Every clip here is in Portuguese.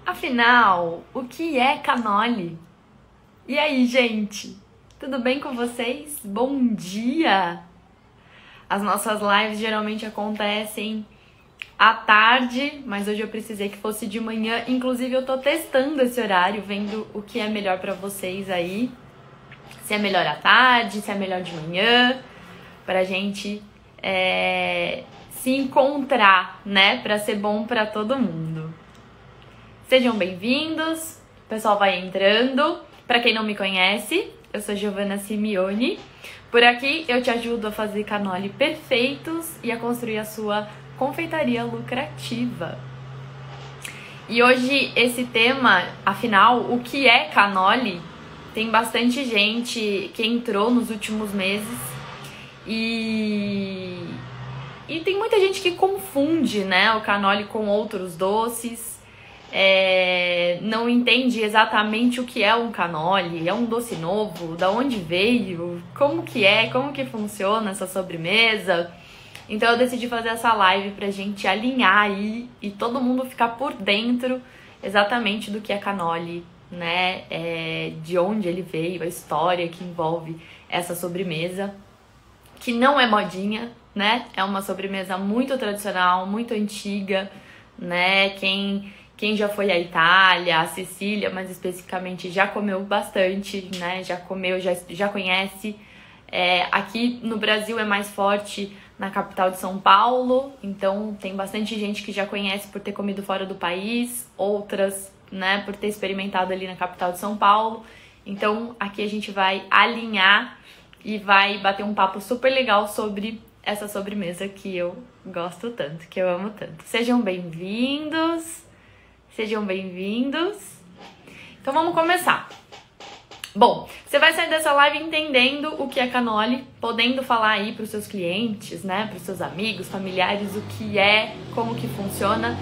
Afinal, o que é cannoli? E aí, gente? Tudo bem com vocês? Bom dia! As nossas lives geralmente acontecem à tarde, mas hoje eu precisei que fosse de manhã. Inclusive, eu tô testando esse horário, vendo o que é melhor pra vocês aí. Se é melhor à tarde, se é melhor de manhã, pra gente se encontrar, né? Pra ser bom pra todo mundo. Sejam bem-vindos, o pessoal vai entrando. Para quem não me conhece, eu sou Giovanna Simeone. Por aqui eu te ajudo a fazer cannoli perfeitos e a construir a sua confeitaria lucrativa. E hoje esse tema, afinal, o que é cannoli? Tem bastante gente que entrou nos últimos meses e tem muita gente que confunde, né, o cannoli com outros doces. Não entende exatamente o que é um cannoli, é um doce novo, da onde veio, como que funciona essa sobremesa. Então eu decidi fazer essa live pra gente alinhar aí e todo mundo ficar por dentro exatamente do que é cannoli, né? De onde ele veio, a história que envolve essa sobremesa, que não é modinha, né? É uma sobremesa muito tradicional, muito antiga, né? Quem já foi à Itália, à Sicília, mais especificamente, já comeu bastante, né? Já comeu, já conhece. Aqui no Brasil é mais forte na capital de São Paulo, então tem bastante gente que já conhece por ter comido fora do país, outras, né, por ter experimentado ali na capital de São Paulo. Então aqui a gente vai alinhar e vai bater um papo super legal sobre essa sobremesa que eu gosto tanto, que eu amo tanto. Sejam bem-vindos! Sejam bem-vindos. Então vamos começar. Bom, você vai sair dessa live entendendo o que é cannoli, podendo falar aí para os seus clientes, né, para os seus amigos, familiares, o que é, como que funciona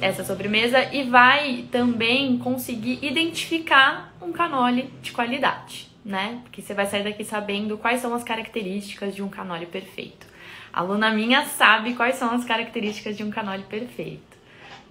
essa sobremesa e vai também conseguir identificar um cannoli de qualidade, né? Porque você vai sair daqui sabendo quais são as características de um cannoli perfeito. A aluna minha sabe quais são as características de um cannoli perfeito.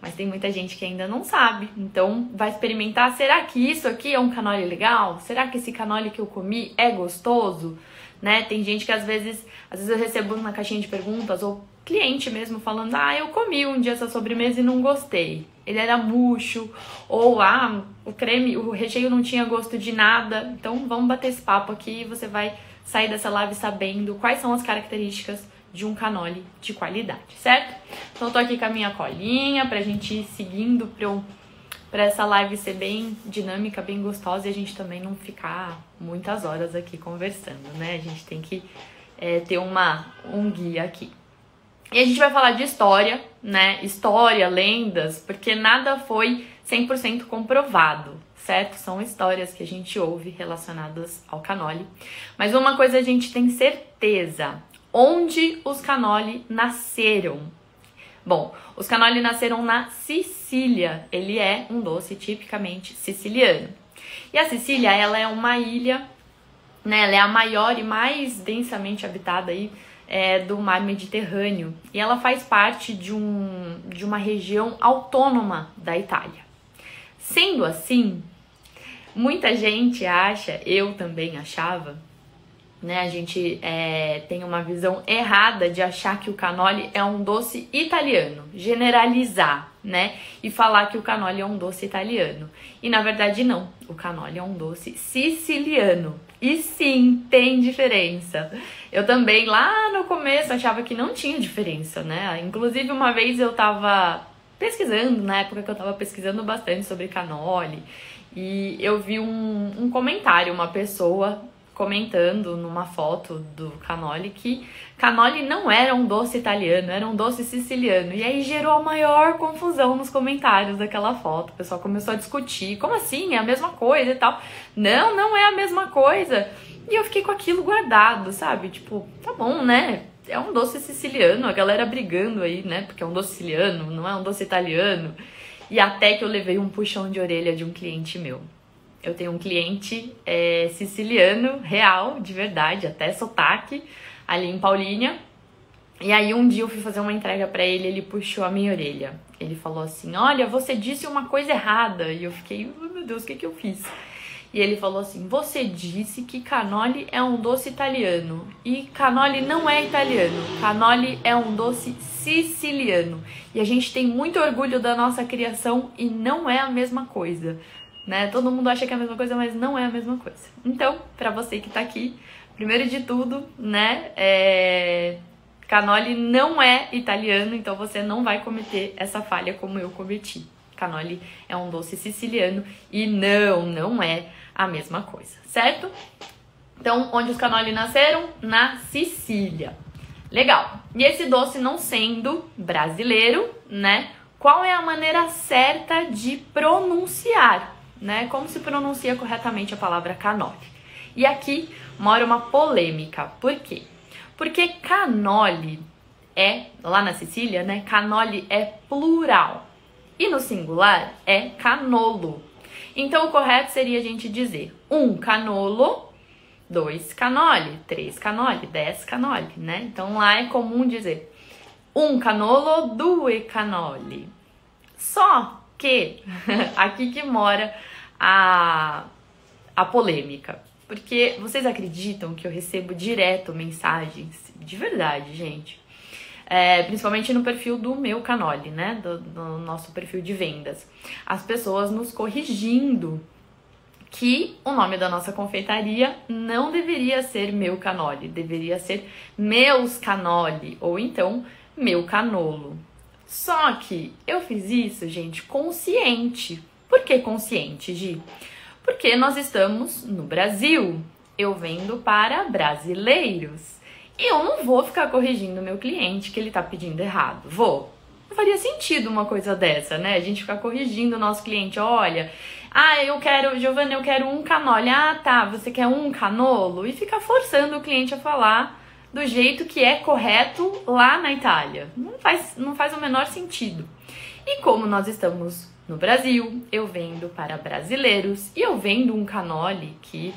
Mas tem muita gente que ainda não sabe, então vai experimentar. Será que isso aqui é um cannoli legal? Será que esse cannoli que eu comi é gostoso? Né? Tem gente que às vezes eu recebo na caixinha de perguntas, ou cliente mesmo falando, eu comi um dia essa sobremesa e não gostei. Ele era murcho, ou o recheio não tinha gosto de nada. Então vamos bater esse papo aqui e você vai sair dessa live sabendo quais são as características de um cannoli de qualidade, certo? Então eu tô aqui com a minha colinha pra gente ir seguindo pra essa live ser bem dinâmica, bem gostosa e a gente também não ficar muitas horas aqui conversando, né? A gente tem que ter um guia aqui. E a gente vai falar de história, né? História, lendas, porque nada foi 100% comprovado, certo? São histórias que a gente ouve relacionadas ao cannoli. Mas uma coisa a gente tem certeza: onde os cannoli nasceram? Bom, os cannoli nasceram na Sicília. Ele é um doce tipicamente siciliano. E a Sicília, ela é uma ilha, né? Ela é a maior e mais densamente habitada aí do mar Mediterrâneo. E ela faz parte de uma região autônoma da Itália. Sendo assim, muita gente acha, eu também achava, né, a gente tem uma visão errada de achar que o cannoli é um doce italiano, generalizar, né, e falar que o cannoli é um doce italiano. E na verdade não, o cannoli é um doce siciliano. E sim, tem diferença. Eu também lá no começo achava que não tinha diferença, né? Inclusive uma vez eu tava pesquisando, na época que eu tava pesquisando bastante sobre cannoli, e eu vi um comentário, uma pessoa comentando numa foto do cannoli que cannoli não era um doce italiano, era um doce siciliano. E aí gerou a maior confusão nos comentários daquela foto. O pessoal começou a discutir, como assim? É a mesma coisa e tal. Não, não é a mesma coisa. E eu fiquei com aquilo guardado, sabe? Tipo, tá bom, né? É um doce siciliano, a galera brigando aí, né? Porque é um doce siciliano, não é um doce italiano. E até que eu levei um puxão de orelha de um cliente meu. Eu tenho um cliente siciliano, real, de verdade, até sotaque, ali em Paulínia. E aí um dia eu fui fazer uma entrega pra ele, ele puxou a minha orelha. Ele falou assim, olha, você disse uma coisa errada. E eu fiquei, oh, meu Deus, o que eu fiz? E ele falou assim, você disse que cannoli é um doce italiano. E cannoli não é italiano, cannoli é um doce siciliano. E a gente tem muito orgulho da nossa criação e não é a mesma coisa, né? Todo mundo acha que é a mesma coisa, mas não é a mesma coisa. Então, pra você que tá aqui, primeiro de tudo, né, cannoli não é italiano, então você não vai cometer essa falha como eu cometi. Cannoli é um doce siciliano e não é a mesma coisa, certo? Então, onde os cannoli nasceram? Na Sicília. Legal. E esse doce não sendo brasileiro, né? Qual é a maneira certa de pronunciar, né? Como se pronuncia corretamente a palavra cannoli? E aqui mora uma polêmica. Por quê? Porque cannoli lá na Sicília, né? Cannoli é plural. E no singular é cannolo. Então o correto seria a gente dizer 1 cannolo, 2 cannoli, 3 cannoli, 10 cannoli, né? Então lá é comum dizer 1 cannolo, 2 cannoli. Só que aqui que mora a polêmica. Porque vocês acreditam que eu recebo direto mensagens, de verdade, gente, principalmente no perfil do meu cannoli, né, do nosso perfil de vendas, as pessoas nos corrigindo que o nome da nossa confeitaria não deveria ser Meu Cannoli, deveria ser Meus Cannoli, ou então Meu Cannolo. Só que eu fiz isso, gente, consciente. Por que consciente, Gi? Porque nós estamos no Brasil, eu vendo para brasileiros. E eu não vou ficar corrigindo o meu cliente que ele tá pedindo errado. Vou. Não faria sentido uma coisa dessa, né? A gente ficar corrigindo o nosso cliente. Olha, Giovana, eu quero 1 cannoli. Ah, tá, você quer 1 cannolo? E ficar forçando o cliente a falar do jeito que é correto lá na Itália. Não faz o menor sentido. E como nós estamos no Brasil, eu vendo para brasileiros e eu vendo um cannoli que,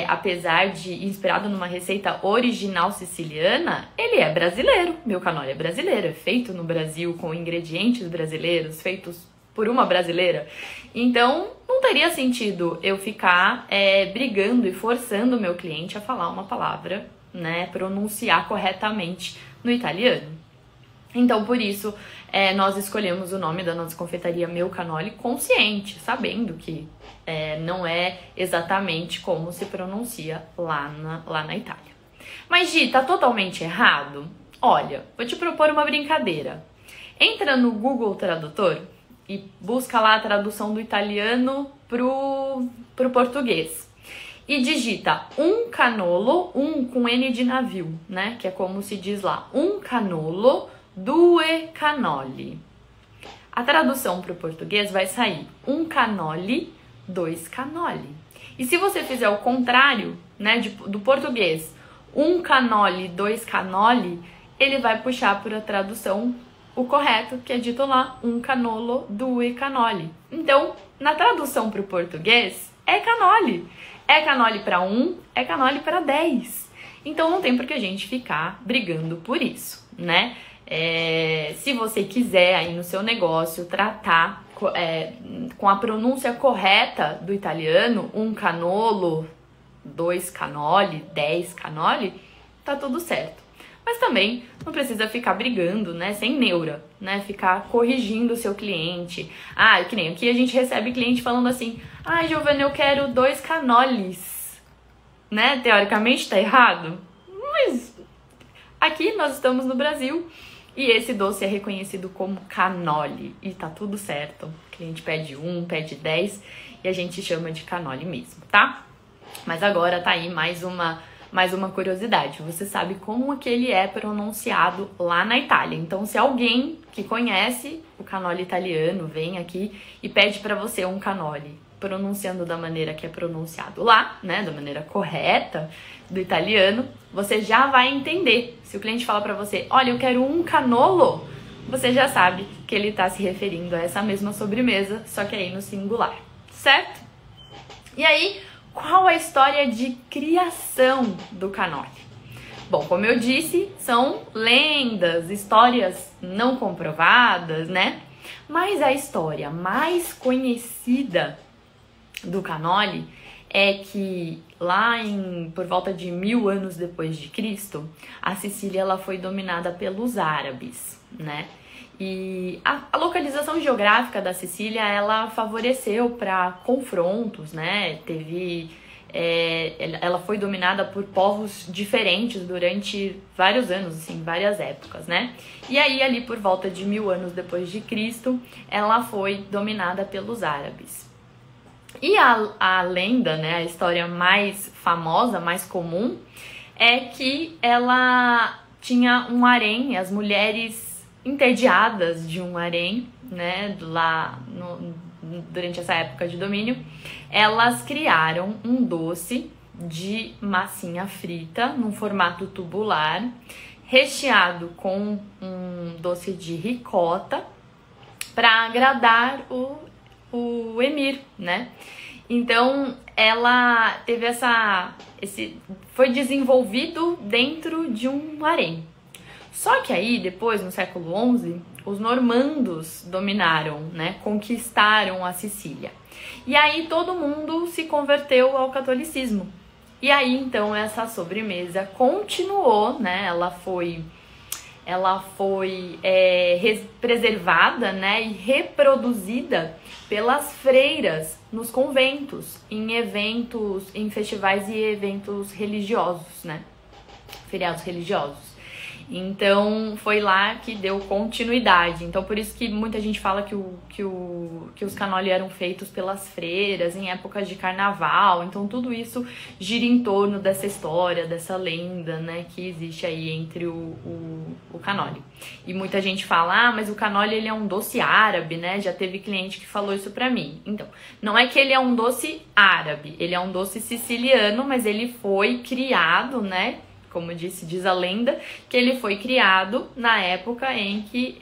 apesar de inspirado numa receita original siciliana, ele é brasileiro. Meu cannoli é brasileiro, é feito no Brasil com ingredientes brasileiros, feitos por uma brasileira. Então, não teria sentido eu ficar brigando e forçando o meu cliente a falar uma palavra, né, pronunciar corretamente no italiano. Então, por isso, nós escolhemos o nome da nossa confeitaria Meu Cannoli consciente, sabendo que não é exatamente como se pronuncia lá na Itália. Mas, Gi, tá totalmente errado? Olha, vou te propor uma brincadeira. Entra no Google Tradutor e busca lá a tradução do italiano pro português. E digita 1 cannolo, 1 com N de navio, né? Que é como se diz lá, 1 cannolo, 2 cannoli. A tradução para o português vai sair 1 cannoli, 2 cannoli. E se você fizer o contrário, né, do português, 1 cannoli, 2 cannoli, ele vai puxar para a tradução o correto, que é dito lá, 1 cannolo, 2 cannoli. Então, na tradução para o português, é cannoli. É cannoli para 1, é cannoli para 10. Então, não tem por que a gente ficar brigando por isso, né? Se você quiser aí no seu negócio tratar com a pronúncia correta do italiano, 1 cannolo, 2 cannoli, 10 cannoli, tá tudo certo. Mas também não precisa ficar brigando, né, sem neura, né, ficar corrigindo o seu cliente. Que nem aqui a gente recebe cliente falando assim, Giovana, eu quero 2 cannolis, né, teoricamente tá errado, mas aqui nós estamos no Brasil e esse doce é reconhecido como cannoli e tá tudo certo. O cliente pede 1, pede 10 e a gente chama de cannoli mesmo, tá? Mas agora tá aí mais uma curiosidade. Você sabe como que ele é pronunciado lá na Itália. Então, se alguém que conhece o cannoli italiano vem aqui e pede para você um cannoli pronunciando da maneira que é pronunciado lá, né, da maneira correta do italiano, você já vai entender. Se o cliente fala para você, olha, eu quero 1 cannolo, você já sabe que ele está se referindo a essa mesma sobremesa, só que aí no singular, certo? E aí, qual a história de criação do cannoli? Bom, como eu disse, são lendas, histórias não comprovadas, né? Mas a história mais conhecida do cannoli é que lá por volta de 1000 anos depois de Cristo, a Sicília ela foi dominada pelos árabes, né? E a localização geográfica da Sicília ela favoreceu para confrontos, né? Ela foi dominada por povos diferentes durante vários anos, assim, várias épocas, né? E aí ali por volta de 1000 anos depois de Cristo, ela foi dominada pelos árabes. E a lenda, né, a história mais famosa, mais comum, é que ela tinha um harém, as mulheres entediadas de um harém, né, durante essa época de domínio, elas criaram um doce de massinha frita, num formato tubular, recheado com um doce de ricota, para agradar o emir, né? Então, ela teve foi desenvolvido dentro de um harém. Só que aí, depois, no século XI, os normandos dominaram, né? Conquistaram a Sicília. E aí todo mundo se converteu ao catolicismo. E aí, então, essa sobremesa continuou, né? Ela foi preservada, né, e reproduzida pelas freiras nos conventos, em festivais e eventos religiosos, né, feriados religiosos. Então, foi lá que deu continuidade. Então, por isso que muita gente fala que os cannoli eram feitos pelas freiras em épocas de carnaval. Então, tudo isso gira em torno dessa história, dessa lenda, né, que existe aí entre o cannoli. E muita gente fala, mas o cannoli ele é um doce árabe, né? Já teve cliente que falou isso pra mim. Então, não é que ele é um doce árabe, ele é um doce siciliano, mas ele foi criado, né? Como diz a lenda, que ele foi criado na época em que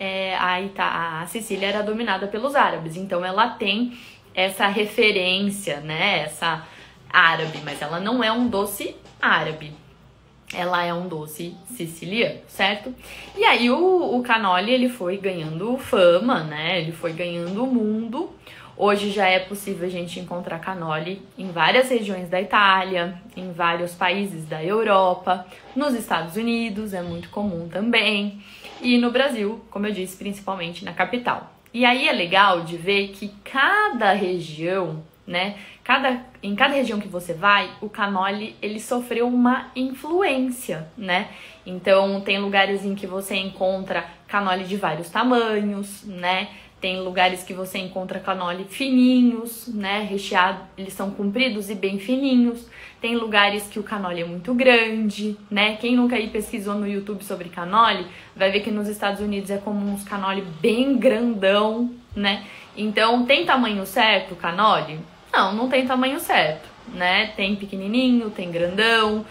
a Sicília era dominada pelos árabes. Então ela tem essa referência, né, essa árabe, mas ela não é um doce árabe. Ela é um doce siciliano, certo? E aí o cannoli ele foi ganhando fama, né? Ele foi ganhando o mundo. Hoje já é possível a gente encontrar cannoli em várias regiões da Itália, em vários países da Europa, nos Estados Unidos é muito comum também, e no Brasil, como eu disse, principalmente na capital. E aí é legal de ver que cada região, né, em cada região que você vai, o cannoli ele sofreu uma influência, né? Então tem lugares em que você encontra cannoli de vários tamanhos, né? Tem lugares que você encontra cannoli fininhos, né, recheado, eles são compridos e bem fininhos. Tem lugares que o cannoli é muito grande, né? Quem nunca aí pesquisou no YouTube sobre cannoli, vai ver que nos Estados Unidos é comum uns cannoli bem grandão, né? Então, tem tamanho certo o cannoli? Não, não tem tamanho certo, né? Tem pequenininho, tem grandão.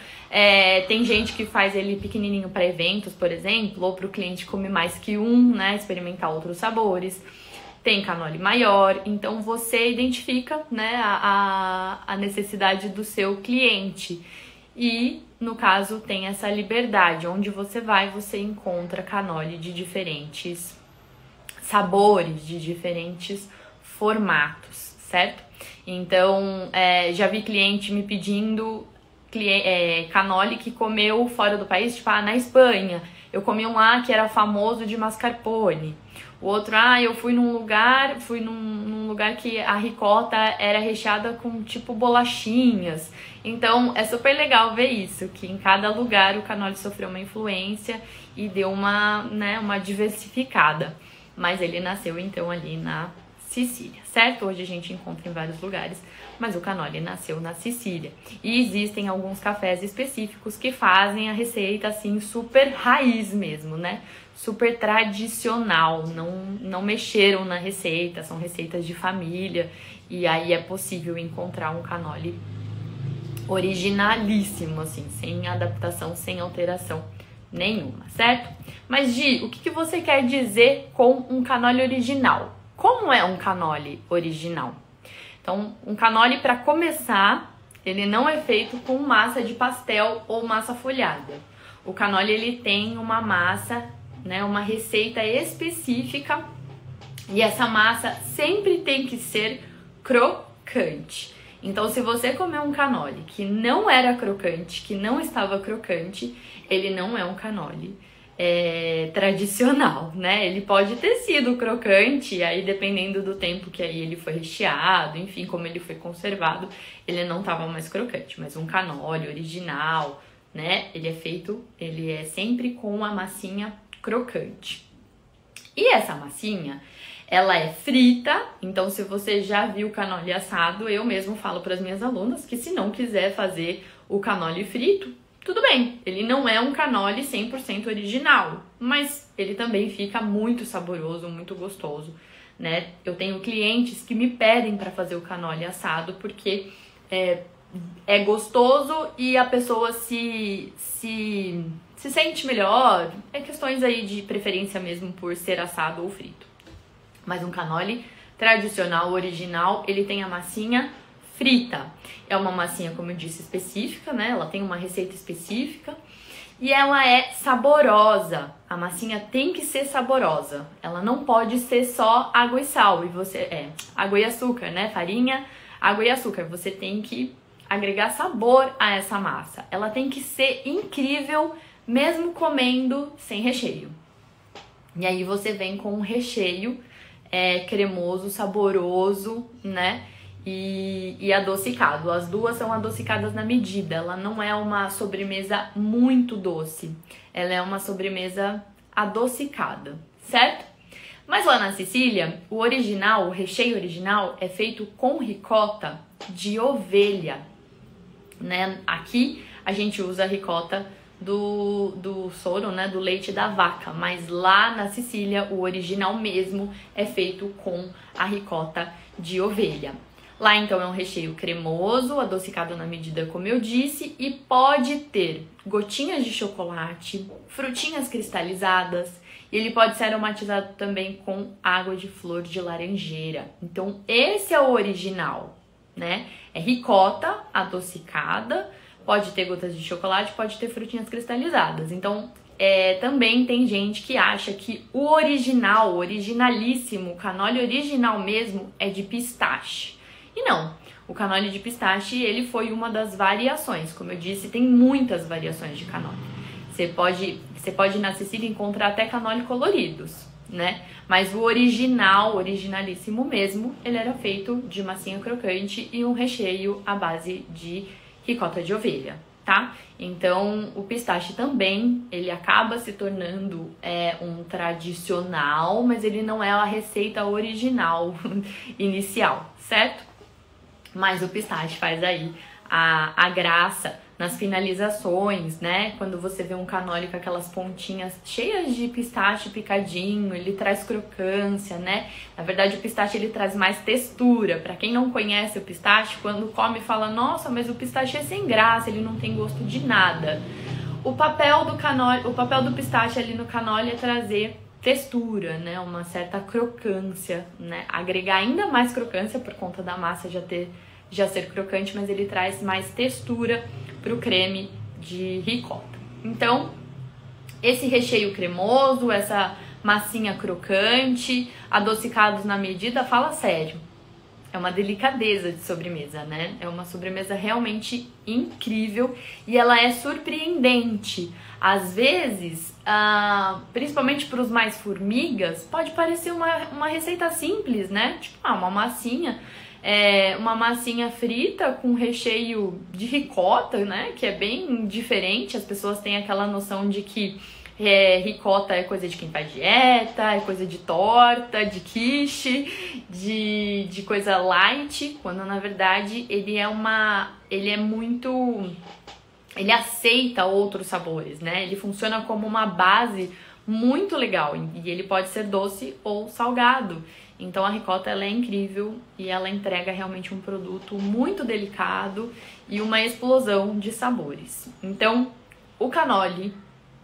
Tem gente que faz ele pequenininho para eventos, por exemplo, ou para o cliente comer mais que um, né, experimentar outros sabores. Tem cannoli maior, então você identifica, né, a necessidade do seu cliente. E, no caso, tem essa liberdade. Onde você vai, você encontra cannoli de diferentes sabores, de diferentes formatos, certo? Então, já vi cliente me pedindo cannoli que comeu fora do país, tipo, na Espanha. Eu comi um lá que era famoso de mascarpone. O outro, eu fui num lugar que a ricota era recheada com, tipo, bolachinhas. Então, é super legal ver isso, que em cada lugar o cannoli sofreu uma influência e deu uma diversificada. Mas ele nasceu, então, ali na Sicília, certo? Hoje a gente encontra em vários lugares, mas o cannoli nasceu na Sicília. E existem alguns cafés específicos que fazem a receita assim super raiz mesmo, né? Super tradicional, não mexeram na receita, são receitas de família e aí é possível encontrar um cannoli originalíssimo, assim, sem adaptação, sem alteração nenhuma, certo? Mas Gi, o que você quer dizer com um cannoli original? Como é um cannoli original? Então, um cannoli, para começar, ele não é feito com massa de pastel ou massa folhada. O cannoli, ele tem uma massa, né, uma receita específica, e essa massa sempre tem que ser crocante. Então, se você comer um cannoli que não era crocante, que não estava crocante, ele não é um cannoli tradicional, né? Ele pode ter sido crocante, aí dependendo do tempo que aí ele foi recheado, enfim, como ele foi conservado, ele não estava mais crocante. Mas um cannoli original, né? Ele é sempre com a massinha crocante. E essa massinha, ela é frita, então se você já viu o cannoli assado, eu mesmo falo para as minhas alunas que se não quiser fazer o cannoli frito, tudo bem, ele não é um cannoli 100% original, mas ele também fica muito saboroso, muito gostoso, né? Eu tenho clientes que me pedem para fazer o cannoli assado porque é gostoso e a pessoa se sente melhor. É questões aí de preferência mesmo por ser assado ou frito. Mas um cannoli tradicional, original, ele tem a massinha frita. É uma massinha, como eu disse, específica, né? Ela tem uma receita específica e ela é saborosa. A massinha tem que ser saborosa. Ela não pode ser só água e sal. Água e açúcar, né? Farinha, água e açúcar. Você tem que agregar sabor a essa massa. Ela tem que ser incrível, mesmo comendo sem recheio. E aí você vem com um recheio cremoso, saboroso, né? E adocicado. As duas são adocicadas na medida. Ela não é uma sobremesa muito doce. Ela é uma sobremesa adocicada, certo? Mas lá na Sicília, o recheio original é feito com ricota de ovelha, né? Aqui a gente usa a ricota do soro, né, do leite da vaca, mas lá na Sicília o original mesmo é feito com a ricota de ovelha. Lá então é um recheio cremoso, adocicado na medida como eu disse, e pode ter gotinhas de chocolate, frutinhas cristalizadas, e ele pode ser aromatizado também com água de flor de laranjeira. Então esse é o original, né? É ricota adocicada, pode ter gotas de chocolate, pode ter frutinhas cristalizadas. Então, também tem gente que acha que o original, originalíssimo, o cannoli original mesmo é de pistache. E não, o cannoli de pistache, ele foi uma das variações. Como eu disse, tem muitas variações de cannoli. Você pode na Sicília encontrar até cannoli coloridos, né? Mas o original, originalíssimo mesmo, ele era feito de massinha crocante e um recheio à base de ricota de ovelha, tá? Então, o pistache também, ele acaba se tornando um tradicional, mas ele não é a receita original inicial, certo? Mas o pistache faz aí a graça nas finalizações, né? Quando você vê um cannoli com aquelas pontinhas cheias de pistache picadinho, ele traz crocância, né? Na verdade, o pistache ele traz mais textura. Para quem não conhece o pistache, quando come fala: "Nossa, mas o pistache é sem graça, ele não tem gosto de nada". O papel do pistache ali no cannoli é trazer textura, né? Uma certa crocância, né? Agregar ainda mais crocância por conta da massa já ser crocante, mas ele traz mais textura pro creme de ricota. Então, esse recheio cremoso, essa massinha crocante, adocicados na medida, fala sério. É uma delicadeza de sobremesa, né? É uma sobremesa realmente incrível e ela é surpreendente. Às vezes, principalmente para os mais formigas, pode parecer uma receita simples, né? Tipo, uma massinha frita com recheio de ricota, né? Que é bem diferente. As pessoas têm aquela noção de que ricota é coisa de quem faz dieta, é coisa de torta, de quiche, de coisa light, quando na verdade ele aceita outros sabores, né? Ele funciona como uma base muito legal e ele pode ser doce ou salgado. Então a ricota ela é incrível e ela entrega realmente um produto muito delicado e uma explosão de sabores. Então o cannoli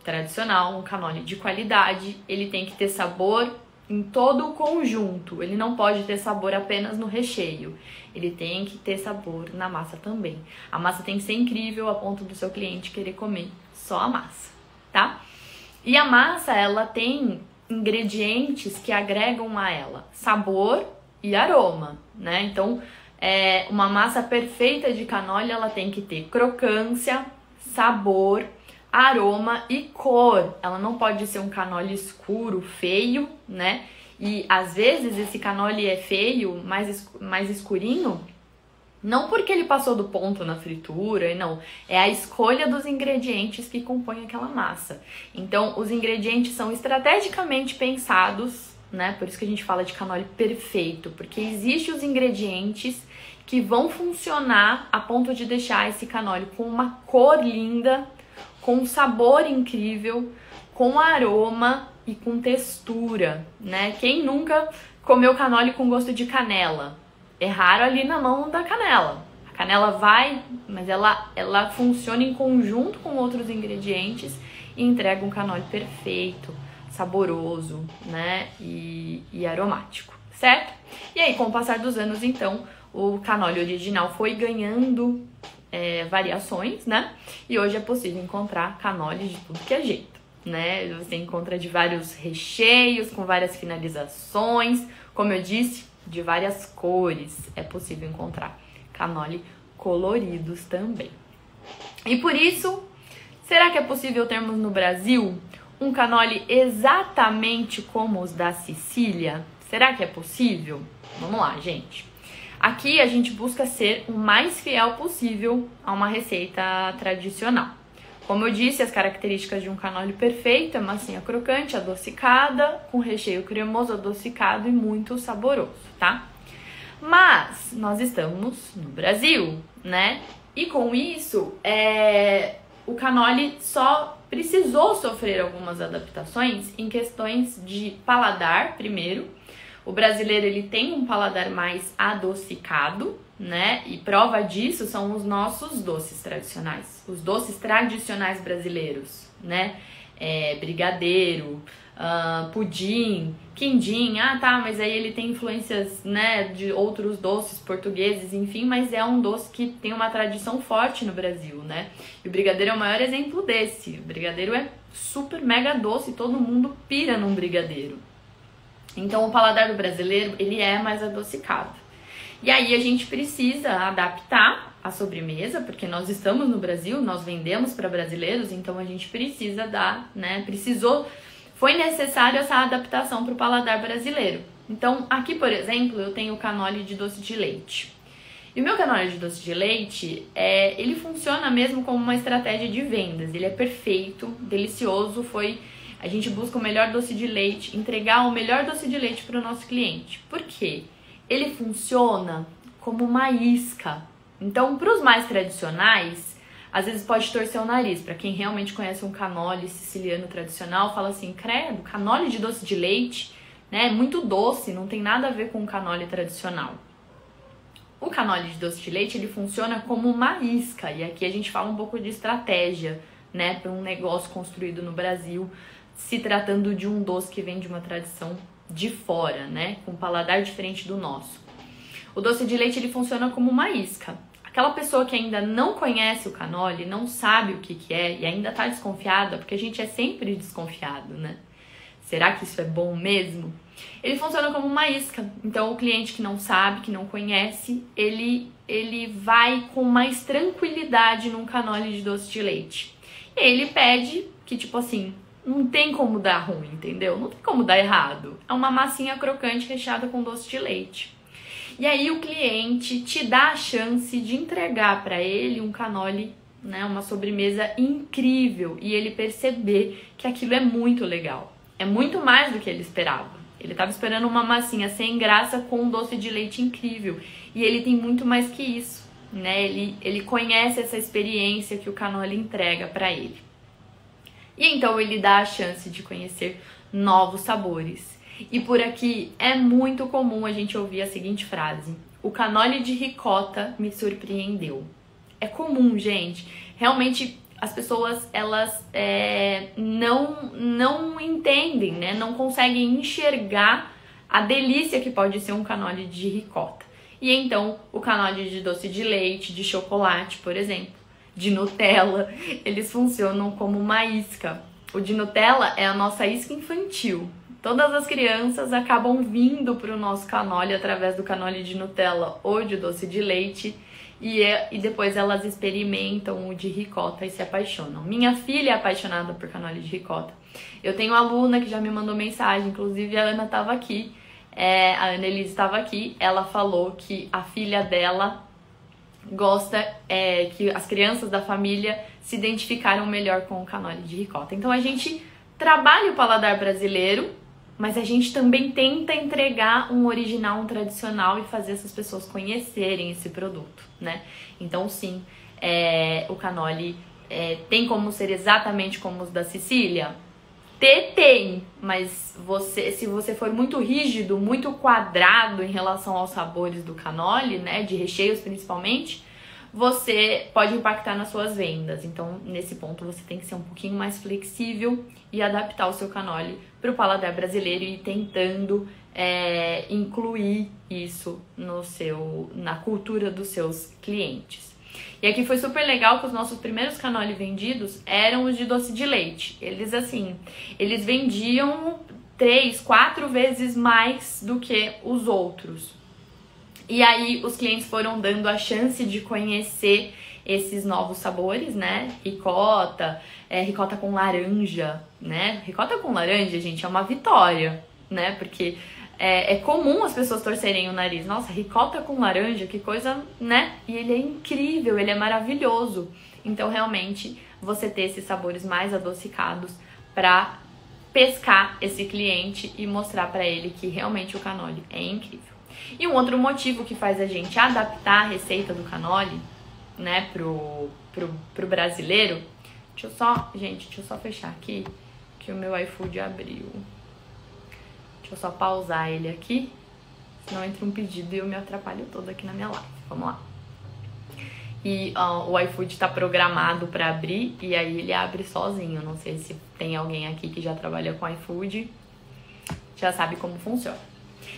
tradicional, um cannoli de qualidade, ele tem que ter sabor em todo o conjunto. Ele não pode ter sabor apenas no recheio. Ele tem que ter sabor na massa também. A massa tem que ser incrível a ponto do seu cliente querer comer só a massa. tá? E a massa, ela tem ingredientes que agregam a ela sabor e aroma, né? Então, uma massa perfeita de cannoli, ela tem que ter crocância, sabor, aroma e cor. Ela não pode ser um cannoli escuro, feio, né? E às vezes esse cannoli é feio, mais escurinho, não porque ele passou do ponto na fritura, não. É a escolha dos ingredientes que compõem aquela massa. Então, os ingredientes são estrategicamente pensados, né? Por isso que a gente fala de cannoli perfeito, porque existem os ingredientes que vão funcionar a ponto de deixar esse cannoli com uma cor linda, com um sabor incrível, com aroma e com textura, né? Quem nunca comeu cannoli com gosto de canela? É raro ali na mão da canela. A canela vai, mas ela funciona em conjunto com outros ingredientes e entrega um cannoli perfeito, saboroso, né? E aromático, certo? E aí, com o passar dos anos, então, o cannoli original foi ganhando variações, né? E hoje é possível encontrar cannoli de tudo que é jeito, né? Você encontra de vários recheios, com várias finalizações, como eu disse, de várias cores é possível encontrar cannoli coloridos também. E por isso, será que é possível termos no Brasil um cannoli exatamente como os da Sicília? Será que é possível? Vamos lá, gente. Aqui a gente busca ser o mais fiel possível a uma receita tradicional. Como eu disse, as características de um cannoli perfeito é massinha crocante, adocicada, com recheio cremoso, adocicado e muito saboroso, tá? Mas nós estamos no Brasil, né? E com isso, o cannoli só precisou sofrer algumas adaptações em questões de paladar, primeiro. O brasileiro, ele tem um paladar mais adocicado, né? E prova disso são os nossos doces tradicionais. Os doces tradicionais brasileiros, né? Brigadeiro, pudim, quindim. Ah, tá, mas aí ele tem influências, né, de outros doces portugueses, enfim. Mas é um doce que tem uma tradição forte no Brasil, né? E o brigadeiro é o maior exemplo desse. O brigadeiro é super mega doce, todo mundo pira num brigadeiro. Então, o paladar do brasileiro, ele é mais adocicado. E aí, a gente precisa adaptar a sobremesa, porque nós estamos no Brasil, nós vendemos para brasileiros, então a gente precisa dar, né? Foi necessário essa adaptação para o paladar brasileiro. Então, aqui, por exemplo, eu tenho o cannoli de doce de leite. E o meu cannoli de doce de leite, ele funciona mesmo como uma estratégia de vendas. Ele é perfeito, delicioso, a gente busca o melhor doce de leite, entregar o melhor doce de leite para o nosso cliente. Por quê? Ele funciona como uma isca. Então, para os mais tradicionais, às vezes pode torcer o nariz. Para quem realmente conhece um cannoli siciliano tradicional, fala assim, credo, cannoli de doce de leite, né? É muito doce, não tem nada a ver com o cannoli tradicional. O cannoli de doce de leite, ele funciona como uma isca. E aqui a gente fala um pouco de estratégia, né? Para um negócio construído no Brasil, se tratando de um doce que vem de uma tradição de fora, né? Com um paladar diferente do nosso. O doce de leite, ele funciona como uma isca. Aquela pessoa que ainda não conhece o cannoli, não sabe o que é e ainda tá desconfiada, porque a gente é sempre desconfiado, né? Será que isso é bom mesmo? Ele funciona como uma isca. Então, o cliente que não sabe, que não conhece, ele vai com mais tranquilidade num cannoli de doce de leite. E ele pede que, tipo assim, não tem como dar ruim, entendeu? Não tem como dar errado. É uma massinha crocante recheada com doce de leite. E aí o cliente te dá a chance de entregar para ele um cannoli, né, uma sobremesa incrível, e ele perceber que aquilo é muito legal. É muito mais do que ele esperava. Ele estava esperando uma massinha sem graça com um doce de leite incrível. E ele tem muito mais que isso, né? Ele conhece essa experiência que o cannoli entrega para ele. E então ele dá a chance de conhecer novos sabores. E por aqui é muito comum a gente ouvir a seguinte frase: o cannoli de ricota me surpreendeu. É comum, gente. Realmente as pessoas, elas não entendem, né? Não conseguem enxergar a delícia que pode ser um cannoli de ricota. E então o cannoli de doce de leite, de chocolate, por exemplo, de Nutella, eles funcionam como uma isca, O de Nutella é a nossa isca infantil. Todas as crianças acabam vindo para o nosso canole através do canole de Nutella ou de doce de leite e depois elas experimentam o de ricota e se apaixonam. Minha filha é apaixonada por canole de ricota. Eu tenho aluna que já me mandou mensagem, inclusive a Ana estava aqui, a Ana Elise estava aqui, ela falou que a filha dela gosta que as crianças da família se identificaram melhor com o canole de ricota. Então a gente trabalha o paladar brasileiro, mas a gente também tenta entregar um original, um tradicional e fazer essas pessoas conhecerem esse produto, né? Então sim, o canole tem como ser exatamente como os da Sicília? Tem, mas se você for muito rígido, muito quadrado em relação aos sabores do canole, né, de recheios principalmente, você pode impactar nas suas vendas. Então, nesse ponto, você tem que ser um pouquinho mais flexível e adaptar o seu canole para o paladar brasileiro e ir tentando incluir isso na cultura dos seus clientes. E aqui foi super legal que os nossos primeiros canoli vendidos eram os de doce de leite. Eles vendiam 3, 4 vezes mais do que os outros. E aí os clientes foram dando a chance de conhecer esses novos sabores, né? Ricota, ricota com laranja, né? Ricota com laranja, gente, é uma vitória, né? Porque é comum as pessoas torcerem o nariz. Nossa, ricota com laranja, que coisa, né? E ele é incrível, ele é maravilhoso. Então, realmente, você ter esses sabores mais adocicados pra pescar esse cliente e mostrar pra ele que realmente o canole é incrível. E um outro motivo que faz a gente adaptar a receita do canole, né, pro brasileiro. Deixa eu só fechar aqui, que o meu iFood abriu. Deixa eu só pausar ele aqui, senão entra um pedido e eu me atrapalho todo aqui na minha live. Vamos lá. E o iFood tá programado para abrir e aí ele abre sozinho. Não sei se tem alguém aqui que já trabalha com iFood, já sabe como funciona.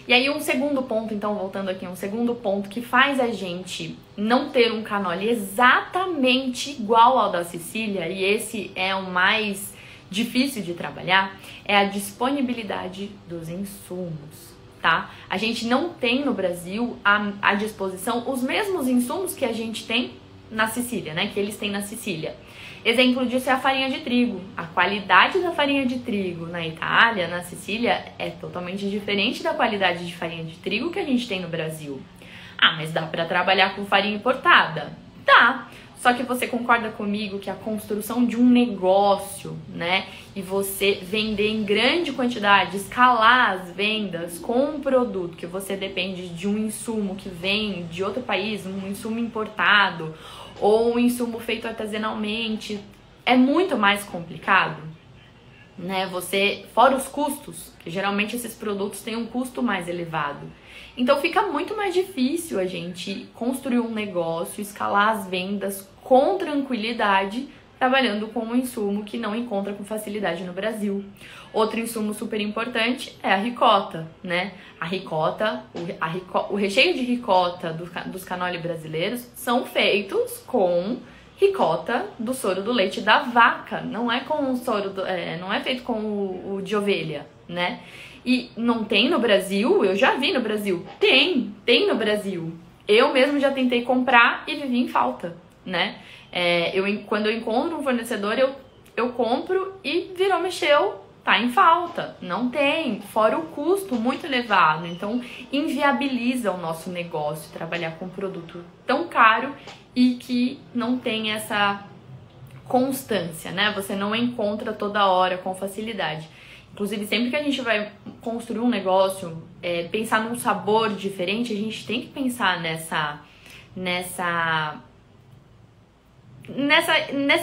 E aí um segundo ponto, então voltando aqui, um segundo ponto que faz a gente não ter um canole exatamente igual ao da Sicília, e esse é o mais difícil de trabalhar, é a disponibilidade dos insumos, tá? A gente não tem no Brasil à disposição os mesmos insumos que a gente tem na Sicília, né? Que eles têm na Sicília. Exemplo disso é a farinha de trigo. A qualidade da farinha de trigo na Itália, na Sicília, é totalmente diferente da qualidade de farinha de trigo que a gente tem no Brasil. Ah, mas dá pra trabalhar com farinha importada? Dá. Só que você concorda comigo que a construção de um negócio, né, e você vender em grande quantidade, escalar as vendas com um produto que você depende de um insumo que vem de outro país, um insumo importado, ou um insumo feito artesanalmente, é muito mais complicado, né? Fora os custos, que geralmente esses produtos têm um custo mais elevado. Então fica muito mais difícil a gente construir um negócio, escalar as vendas com tranquilidade, trabalhando com um insumo que não encontra com facilidade no Brasil. Outro insumo super importante é a ricota, né? A ricota, o recheio de ricota dos canoli brasileiros são feitos com ricota do soro do leite da vaca, não é com o soro não é feito com o de ovelha, né? E não tem no Brasil, eu já vi no Brasil. Tem no Brasil. Eu mesmo já tentei comprar e vivi em falta, né? Quando eu encontro um fornecedor, eu compro e virou, mexeu, tá em falta. Não tem, fora o custo muito elevado. Então, inviabiliza o nosso negócio trabalhar com um produto tão caro e que não tem essa constância, né? Você não encontra toda hora com facilidade. Inclusive, sempre que a gente vai construir um negócio, pensar num sabor diferente, a gente tem que pensar nessa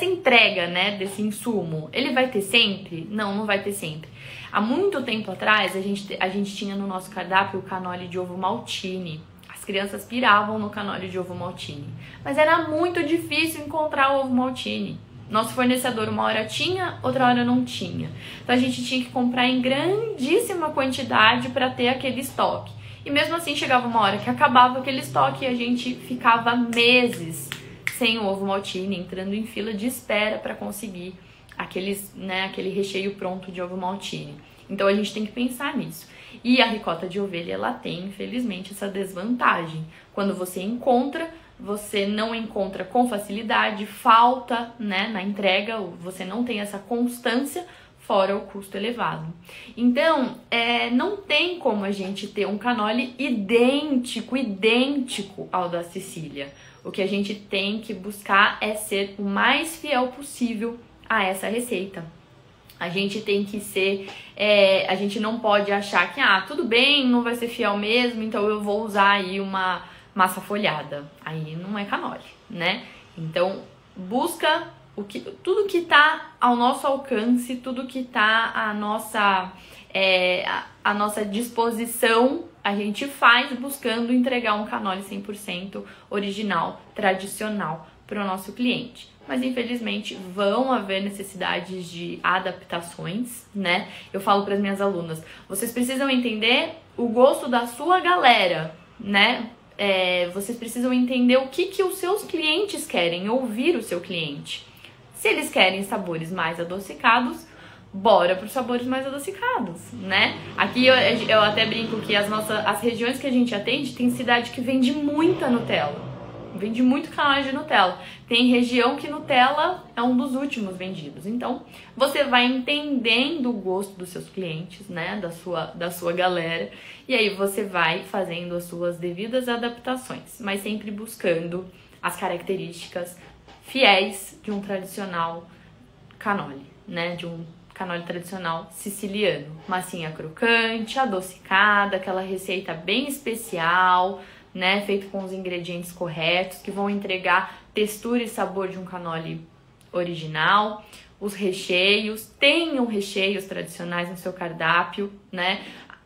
entrega, né, desse insumo. Ele vai ter sempre? Não vai ter sempre. Há muito tempo atrás, a gente tinha no nosso cardápio o canole de ovo maltine. As crianças piravam no canole de ovo maltine. Mas era muito difícil encontrar o ovo maltine. Nosso fornecedor uma hora tinha, outra hora não tinha. Então a gente tinha que comprar em grandíssima quantidade para ter aquele estoque. E mesmo assim chegava uma hora que acabava aquele estoque e a gente ficava meses sem o ovo maltine, entrando em fila de espera para conseguir aquele recheio pronto de ovo maltine. Então a gente tem que pensar nisso. E a ricota de ovelha, ela tem, infelizmente, essa desvantagem. Quando você encontra, você não encontra com facilidade, falta, né, na entrega, você não tem essa constância, fora o custo elevado. Então, não tem como a gente ter um cannoli idêntico ao da Sicília. O que a gente tem que buscar é ser o mais fiel possível a essa receita. A gente tem que ser, a gente não pode achar que, tudo bem, não vai ser fiel mesmo, então eu vou usar aí uma massa folhada. Aí não é cannoli, né? Então, busca tudo que tá ao nosso alcance, tudo que tá à nossa disposição, a gente faz buscando entregar um cannoli 100% original, tradicional para o nosso cliente. Mas infelizmente vão haver necessidades de adaptações, né? Eu falo para as minhas alunas, vocês precisam entender o gosto da sua galera, né? Vocês precisam entender o que os seus clientes querem, ouvir o seu cliente. Se eles querem sabores mais adocicados, bora para os sabores mais adocicados, né? Aqui eu até brinco que as regiões que a gente atende, tem cidade que vende muita Nutella. Vende muito cannoli de Nutella. Tem região que Nutella é um dos últimos vendidos. Então, você vai entendendo o gosto dos seus clientes, né? Da sua galera. E aí você vai fazendo as suas devidas adaptações. Mas sempre buscando as características fiéis de um tradicional cannoli, né? De um cannoli tradicional siciliano. Massinha crocante, adocicada, aquela receita bem especial, né, feito com os ingredientes corretos, que vão entregar textura e sabor de um cannoli original. Os recheios, tenham recheios tradicionais no seu cardápio, né?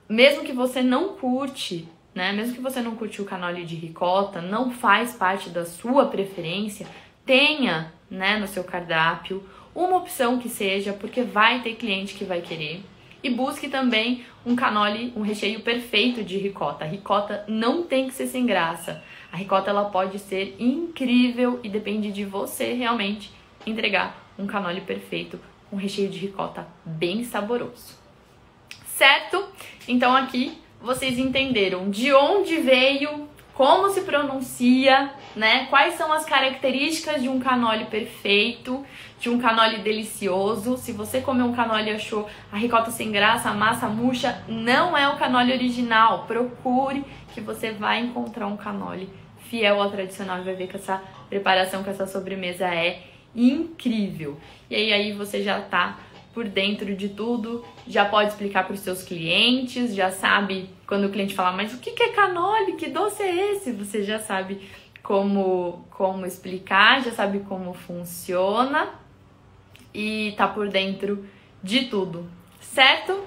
Mesmo que você não curte, né, mesmo que você não curte o cannoli de ricota, não faz parte da sua preferência, tenha, né, no seu cardápio uma opção que seja, porque vai ter cliente que vai querer. E busque também um cannoli, um recheio perfeito de ricota. A ricota não tem que ser sem graça. A ricota, ela pode ser incrível e depende de você realmente entregar um cannoli perfeito, um recheio de ricota bem saboroso. Certo? Então aqui vocês entenderam de onde veio, como se pronuncia, né? Quais são as características de um cannoli perfeito, de um cannoli delicioso. Se você comeu um cannoli e achou a ricota sem graça, a massa murcha, não é o cannoli original. Procure que você vai encontrar um cannoli fiel ao tradicional e vai ver que essa preparação, que essa sobremesa é incrível. E aí você já tá por dentro de tudo, já pode explicar para os seus clientes, já sabe quando o cliente fala, mas o que é cannoli? Que doce é esse? Você já sabe como explicar, já sabe como funciona e tá por dentro de tudo, certo?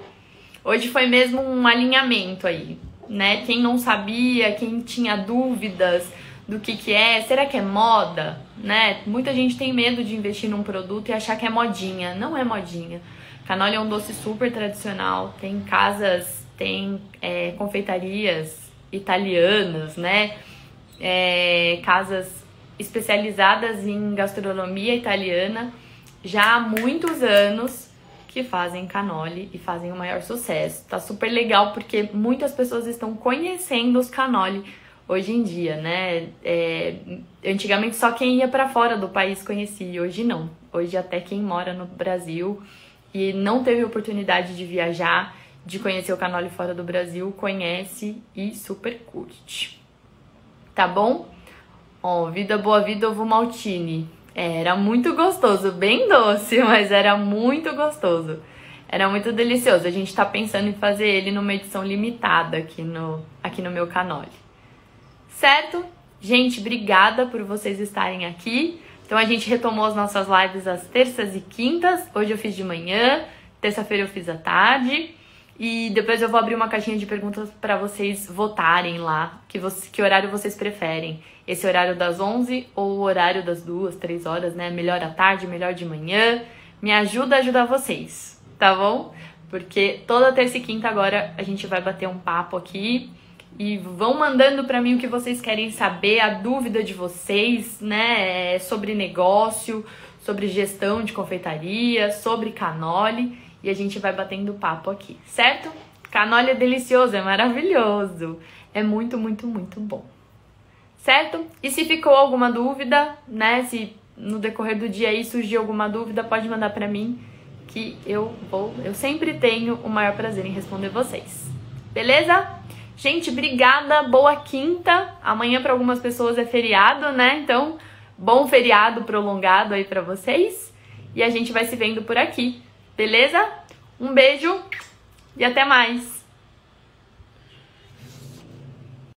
Hoje foi mesmo um alinhamento aí, né? Quem não sabia, quem tinha dúvidas do que é, será que é moda, né? Muita gente tem medo de investir num produto e achar que é modinha. Não é modinha. Cannoli é um doce super tradicional, tem casas, tem confeitarias italianas, né? Casas especializadas em gastronomia italiana já há muitos anos que fazem cannoli e fazem o maior sucesso. Tá super legal porque muitas pessoas estão conhecendo os cannoli hoje em dia, né? Antigamente só quem ia para fora do país conhecia, hoje não. Hoje até quem mora no Brasil e não teve oportunidade de viajar, de conhecer o cannoli fora do Brasil, conhece e super curte. Tá bom? Ó, Vida Boa Vida Ovo Maltine. Era muito gostoso, bem doce, mas era muito gostoso. Era muito delicioso. A gente tá pensando em fazer ele numa edição limitada aqui no meu cannoli. Certo? Gente, obrigada por vocês estarem aqui. Então a gente retomou as nossas lives às terças e quintas. Hoje eu fiz de manhã, terça-feira eu fiz à tarde. E depois eu vou abrir uma caixinha de perguntas para vocês votarem lá, que horário vocês preferem. Esse horário das 11 ou o horário das 2, 3 horas, né? Melhor à tarde, melhor de manhã. Me ajuda a ajudar vocês, tá bom? Porque toda terça e quinta agora a gente vai bater um papo aqui. E vão mandando pra mim o que vocês querem saber, a dúvida de vocês, né? Sobre negócio, sobre gestão de confeitaria, sobre cannoli, e a gente vai batendo papo aqui, certo? Cannoli é delicioso, é maravilhoso, é muito, muito, muito bom, certo? E se ficou alguma dúvida, né, se no decorrer do dia aí surgir alguma dúvida, pode mandar pra mim, que eu sempre tenho o maior prazer em responder vocês, beleza? Gente, obrigada, boa quinta. Amanhã para algumas pessoas é feriado, né? Então, bom feriado prolongado aí para vocês. E a gente vai se vendo por aqui, beleza? Um beijo e até mais!